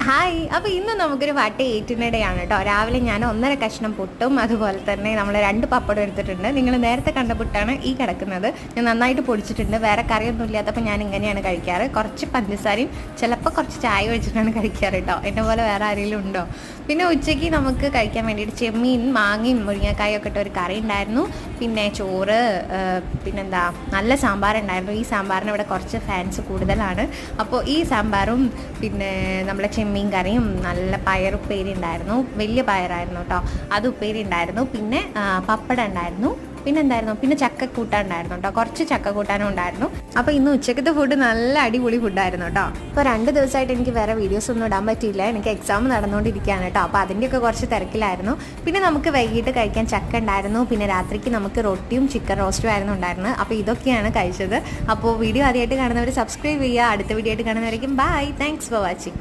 Hi. അപ്പോൾ ഇന്ന് നമുക്കൊരു വട്ട ഏറ്റുനിടയാണ് കേട്ടോ. രാവിലെ ഞാൻ 1.5 കഷ്ണം പുട്ടും അതുപോലെ തന്നെ നമ്മൾ 2 പപ്പടം എടുത്തിട്ടുണ്ട്. നിങ്ങൾ നേരത്തെ കണ്ട പുട്ടാണ് ഈ കിടക്കുന്നത്. ഞാൻ നന്നായിട്ട് പൊടിച്ചിട്ടുണ്ട്. വേറെ കറിയൊന്നും ഇല്ലാത്തപ്പോൾ ഞാൻ ഇങ്ങനെയാണ് കഴിക്കാറ്. കുറച്ച് പഞ്ചസാരയും ചിലപ്പോൾ കുറച്ച് ചായ ഒഴിച്ചിട്ടാണ് കഴിക്കാറ് കേട്ടോ. എന്നെ പോലെ വേറെ ആരെങ്കിലും ഉണ്ടോ? പിന്നെ ഉച്ചയ്ക്ക് നമുക്ക് കഴിക്കാൻ വേണ്ടിയിട്ട് ചെമ്മീൻ, മാങ്ങയും മുരിങ്ങക്കായും ഒക്കെ ഇട്ട ഒരു കറി ഉണ്ടായിരുന്നു. പിന്നെ ചോറ്, പിന്നെന്താ നല്ല സാമ്പാറുണ്ടായിരുന്നു. ഈ സാമ്പാറിന് ഇവിടെ കുറച്ച് ഫാൻസ് കൂടുതലാണ്. അപ്പോൾ ഈ സാമ്പാറും പിന്നെ നമ്മളെ ചെമ്മീൻ കറിയും നല്ല പയറുപ്പേരി ഉണ്ടായിരുന്നു. വലിയ പയറായിരുന്നു കേട്ടോ. അത് ഉപ്പേരി ഉണ്ടായിരുന്നു. പിന്നെ പപ്പടം ഉണ്ടായിരുന്നു. പിന്നെ എന്തായിരുന്നു, പിന്നെ ചക്കക്കൂട്ടാൻ ഉണ്ടായിരുന്നു കേട്ടോ. കുറച്ച് ചക്കക്കൂട്ടാനും ഉണ്ടായിരുന്നു. അപ്പോൾ ഇന്ന് ഉച്ചക്കത്തെ ഫുഡ് നല്ല അടിപൊളി ഫുഡായിരുന്നു കേട്ടോ. അപ്പോൾ 2 ദിവസമായിട്ട് എനിക്ക് വേറെ വീഡിയോസ് ഒന്നും ഇടാൻ പറ്റിയില്ല. എനിക്ക് എക്സാം നടന്നുകൊണ്ടിരിക്കുകയാണ് കേട്ടോ. അപ്പോൾ അതിൻ്റെയൊക്കെ കുറച്ച് തിരക്കിലായിരുന്നു. പിന്നെ നമുക്ക് വൈകിട്ട് കഴിക്കാൻ ചക്ക ഉണ്ടായിരുന്നു. പിന്നെ രാത്രിക്ക് നമുക്ക് റൊട്ടിയും ചിക്കൻ റോസ്റ്റും ആയിരുന്നു ഉണ്ടായിരുന്നത്. അപ്പോൾ ഇതൊക്കെയാണ് കഴിച്ചത്. അപ്പോൾ വീഡിയോ ആദ്യമായിട്ട് കാണുന്നവർ സബ്സ്ക്രൈബ് ചെയ്യുക. അടുത്ത വീഡിയോ ആയിട്ട് കാണുന്നവരേക്കും ബൈ. Thanks for watching.